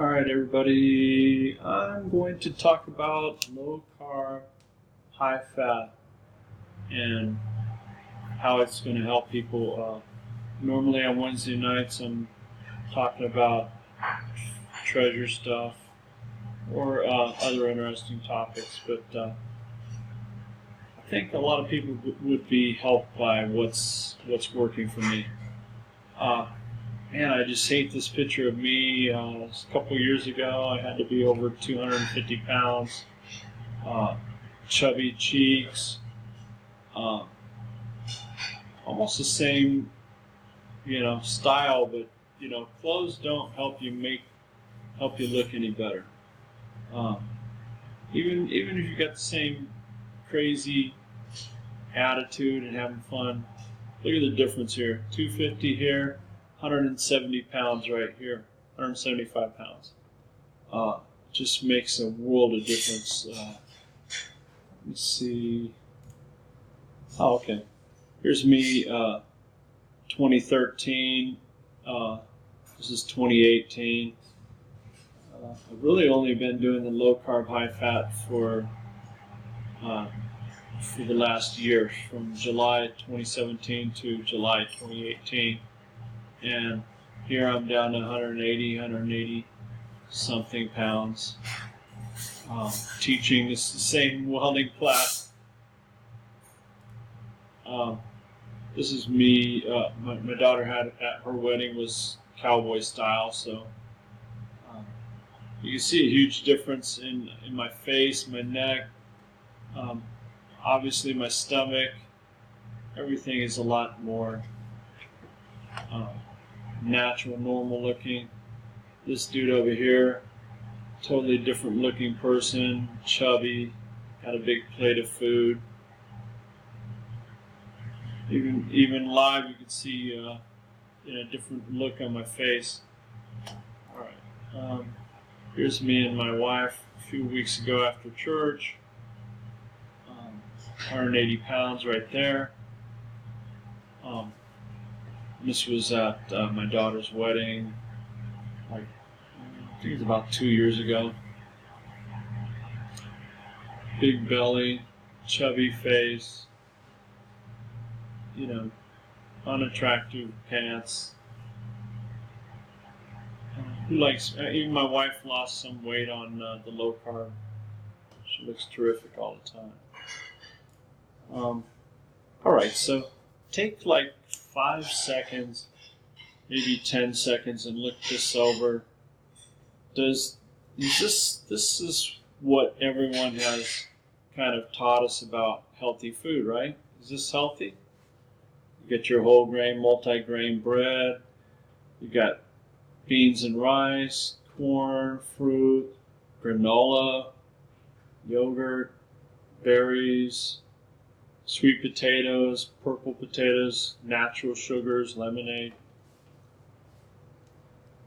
All right, everybody, I'm going to talk about low carb, high fat, and how it's going to help people. Normally on Wednesday nights, I'm talking about treasure stuff or other interesting topics, but I think a lot of people would be helped by what's working for me. Man, I just hate this picture of me. A couple years ago, I had to be over 250 pounds, chubby cheeks, almost the same, style, but clothes don't help you look any better. Even if you got the same crazy attitude and having fun, look at the difference here. 250 here. 170 pounds right here, 175 pounds. Just makes a world of difference. Let me see. Oh, okay. Here's me, 2013. This is 2018. I've really only been doing the low carb, high fat for the last year, from July 2017 to July 2018. And here I'm down to 180 something pounds. Teaching this same welding class. This is me. My daughter had at her wedding was cowboy style, so you can see a huge difference in my face, my neck, obviously my stomach. Everything is a lot more natural, normal looking. This dude over here, totally different looking person, chubby, got a big plate of food. Even live, you can see a different look on my face. All right, here's me and my wife a few weeks ago after church. 180 pounds right there. This was at my daughter's wedding, I think it's about 2 years ago. Big belly, chubby face, unattractive pants. Who likes? Even my wife lost some weight on the low carb. She looks terrific all the time. All right, so take like 5 seconds, maybe 10 seconds, and look this over. This is what everyone has kind of taught us about healthy food, right? Is this healthy? You get your whole grain, multi-grain bread. You got beans and rice, corn, fruit, granola, yogurt, berries, sweet potatoes, purple potatoes, natural sugars, lemonade.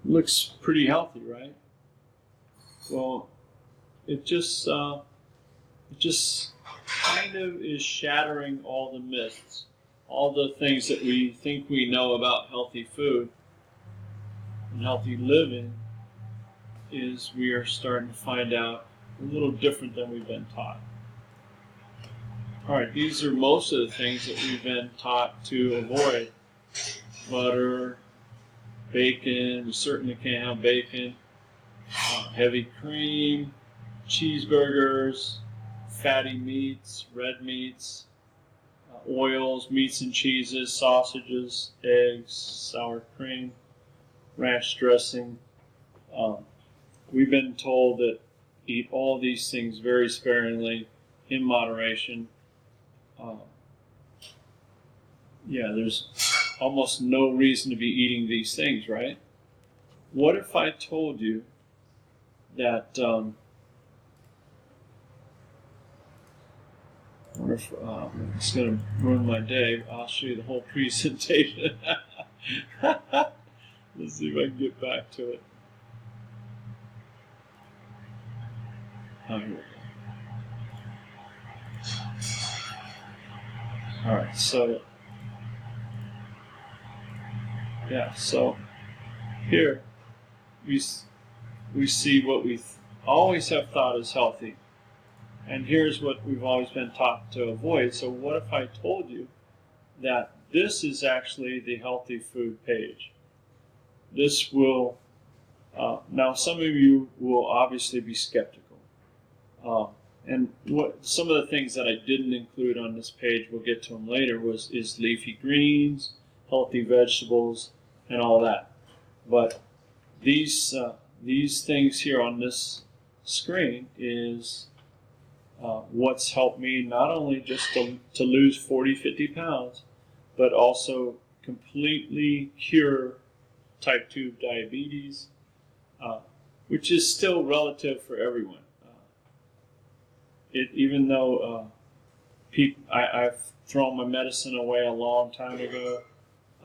Looks pretty healthy, right? Well, it just kind of is shattering all the myths, all the things that we think we know about healthy food and healthy living. Is we are starting to find out a little different than we've been taught. All right, these are most of the things that we've been taught to avoid. Butter, bacon, we certainly can't have bacon, heavy cream, cheeseburgers, fatty meats, red meats, oils, meats and cheeses, sausages, eggs, sour cream, ranch dressing. We've been told that eat all these things very sparingly, in moderation. There's almost no reason to be eating these things, right? What if I told you that, I wonder if it's going to ruin my day. I'll show you the whole presentation. Let's see if I can get back to it. Oh, here we go. All right, so here we see what we always have thought is healthy. And here's what we've always been taught to avoid. So what if I told you that this is actually the healthy food page? This will, now some of you will obviously be skeptical. And some of the things that I didn't include on this page, we'll get to them later, is leafy greens, healthy vegetables, and all that. But these things here on this screen is what's helped me not only just to lose 40, 50 pounds, but also completely cure type 2 diabetes, which is still relative for everyone. Even though I've thrown my medicine away a long time ago,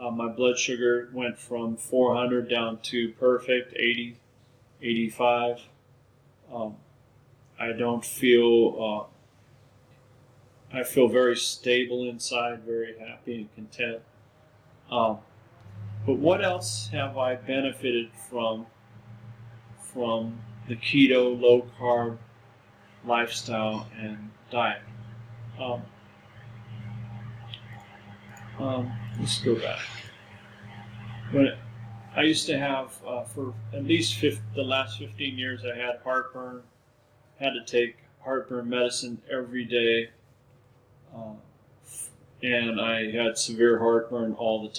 my blood sugar went from 400 down to perfect, 80, 85. I don't feel, I feel very stable inside, very happy and content. But what else have I benefited from the keto, low carb lifestyle and diet? Let's go back. But I used to have, for at least the last 15 years, I had heartburn. Had to take heartburn medicine every day, and I had severe heartburn all the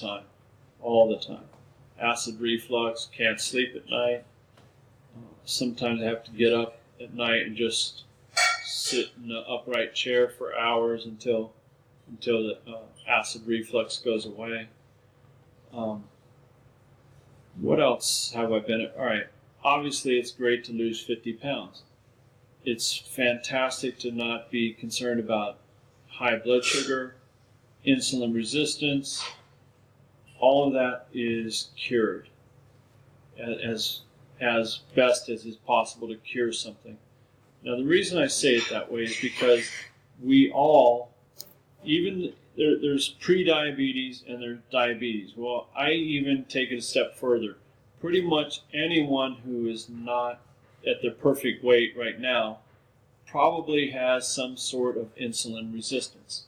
time. Acid reflux, can't sleep at night. Sometimes I have to get up at night and just sit in an upright chair for hours until the acid reflux goes away. What else have I been? All right, obviously it's great to lose 50 pounds. It's fantastic to not be concerned about high blood sugar, insulin resistance. All of that is cured as best as is possible to cure something. Now, the reason I say it that way is because we all, even there's pre-diabetes and there's diabetes. Well, I even take it a step further. Pretty much anyone who is not at their perfect weight right now probably has some sort of insulin resistance.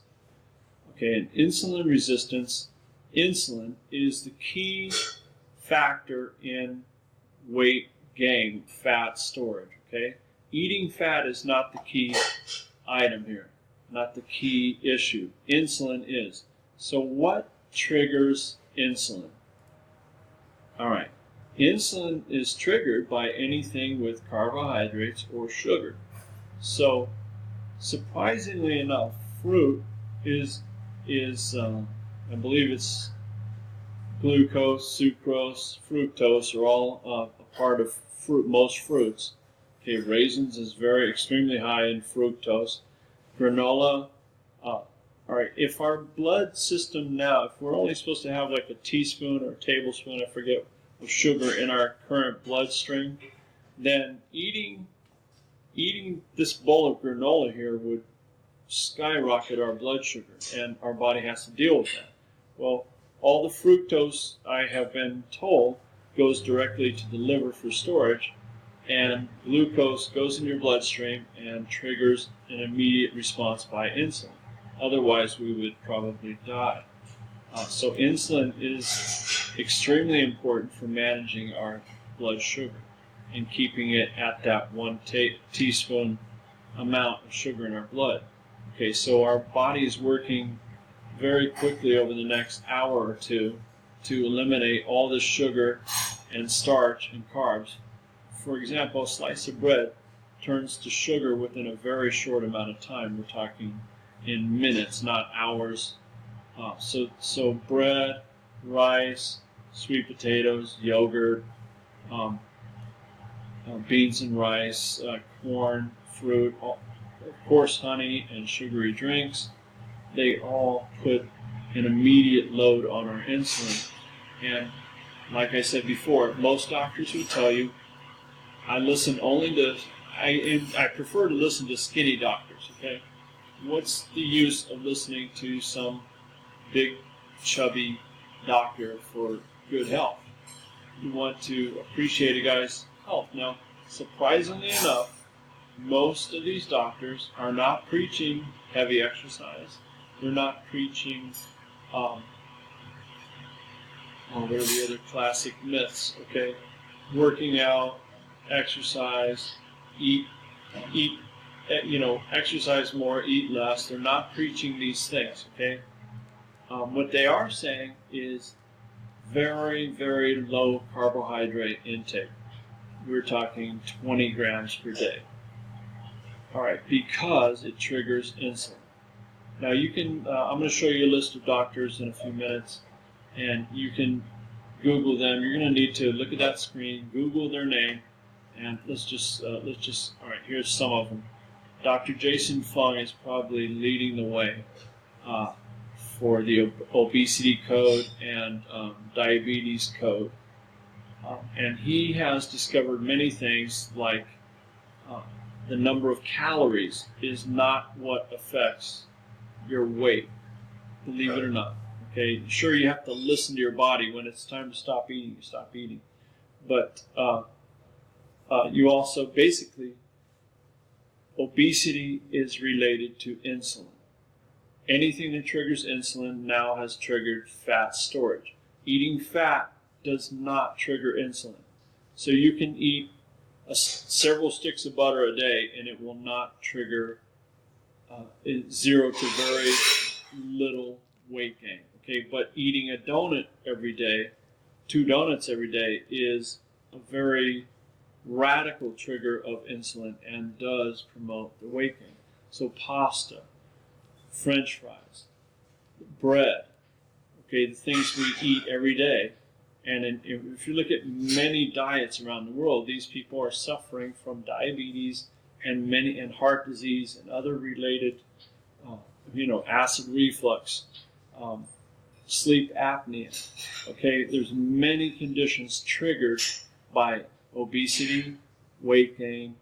Okay, and insulin resistance, insulin is the key factor in weight gain, fat storage. Okay, eating fat is not the key item here, not the key issue. Insulin is. So what triggers insulin? All right. Insulin is triggered by anything with carbohydrates or sugar. So, surprisingly enough, fruit is I believe it's glucose, sucrose, fructose are all a part of fruit. Most fruits. Okay, raisins is extremely high in fructose. Granola. All right. If our blood system now, if we're only supposed to have like a teaspoon or a tablespoon, I forget, of sugar in our current bloodstream, then eating this bowl of granola here would skyrocket our blood sugar, and our body has to deal with that. Well, all the fructose, I have been told, goes directly to the liver for storage, and glucose goes in your bloodstream and triggers an immediate response by insulin. Otherwise, we would probably die. So insulin is extremely important for managing our blood sugar and keeping it at that 1 teaspoon amount of sugar in our blood. Okay, so our body is working very quickly over the next hour or two to eliminate all the sugar and starch and carbs. For example, a slice of bread turns to sugar within a very short amount of time. We're talking in minutes, not hours. So bread, rice, sweet potatoes, yogurt, beans and rice, corn, fruit, of course honey and sugary drinks, they all put an immediate load on our insulin. And like I said before, most doctors will tell you, I prefer to listen to skinny doctors, okay? What's the use of listening to some big, chubby doctor for good health? You want to appreciate a guy's health. Now, surprisingly enough, most of these doctors are not preaching heavy exercise. They're not preaching, what are the other classic myths, okay? Working out, exercise, eat, exercise more, eat less. They're not preaching these things, okay? What they are saying is very, very low carbohydrate intake. We're talking 20 grams per day. All right, because it triggers insulin. Now you can, I'm going to show you a list of doctors in a few minutes, and you can Google them. You're going to need to look at that screen, Google their name, and let's just, all right, here's some of them. Dr. Jason Fung is probably leading the way for the obesity code and diabetes code. And he has discovered many things like the number of calories is not what affects your weight, believe it or not. Okay, sure, you have to listen to your body. When it's time to stop eating, you stop eating. But you also, basically, obesity is related to insulin. Anything that triggers insulin now has triggered fat storage. Eating fat does not trigger insulin. So you can eat several sticks of butter a day and it will not trigger 0 to very little weight gain. Okay, but eating a donut every day, 2 donuts every day, is a very radical trigger of insulin and does promote the weight gain. So pasta, French fries, bread, okay, the things we eat every day. And if you look at many diets around the world, these people are suffering from diabetes and heart disease and other related, acid reflux, sleep apnea. Okay, there's many conditions triggered by obesity, weight gain,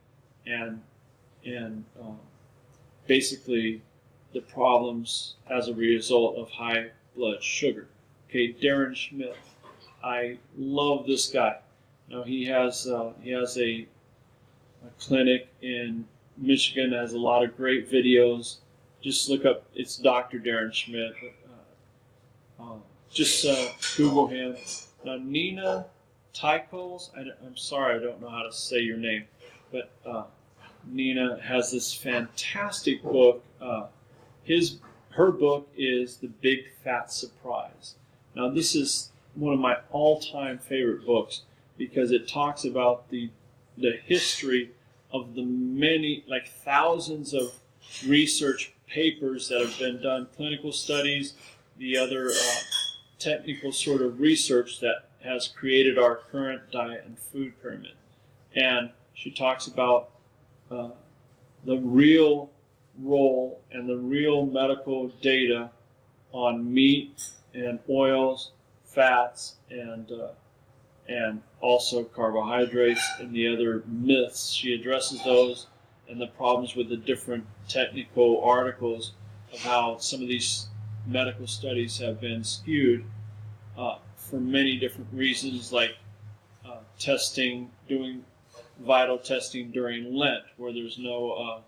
and basically the problems as a result of high blood sugar. Okay, Darren Schmidt. I love this guy. Now he has a clinic in Michigan, has a lot of great videos. Just look up, it's Dr. Darren Schmidt. Just Google him. Now Nina Teicholz, I'm sorry, I don't know how to say your name, but Nina has this fantastic book. Her book is The Big Fat Surprise. Now this is one of my all-time favorite books because it talks about the history of the many, like thousands of research papers that have been done, clinical studies, the other technical sort of research that has created our current diet and food pyramid. And she talks about the real role and the real medical data on meat and oils, fats, and also carbohydrates and the other myths. She addresses those and the problems with the different technical articles of how some of these medical studies have been skewed for many different reasons, like testing, doing vital testing during Lent, where there's no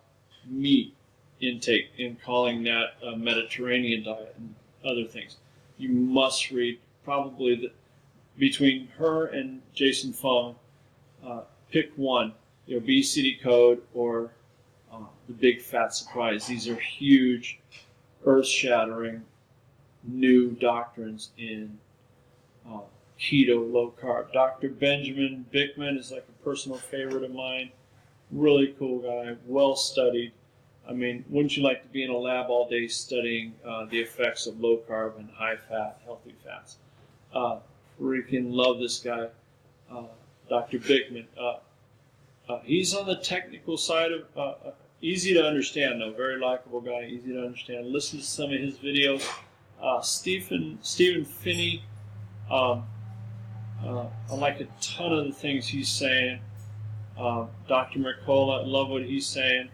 meat intake, and calling that a Mediterranean diet and other things. You must read probably between her and Jason Fung, pick one, the Obesity Code or The Big Fat Surprise. These are huge, earth-shattering, new doctrines in keto, low carb. Dr. Benjamin Bikman is like a personal favorite of mine. Really cool guy, well studied. I mean, wouldn't you like to be in a lab all day studying the effects of low carb and high fat, healthy fats? Freaking love this guy, Dr. Bikman. He's on the technical side of, easy to understand though, very likable guy, easy to understand. Listen to some of his videos. Stephen Phinney, I like a ton of the things he's saying. Dr. Mercola, I love what he's saying.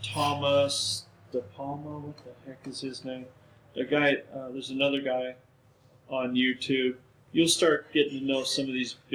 Thomas De Palma, what the heck is his name? The guy, there's another guy on YouTube. You'll start getting to know some of these big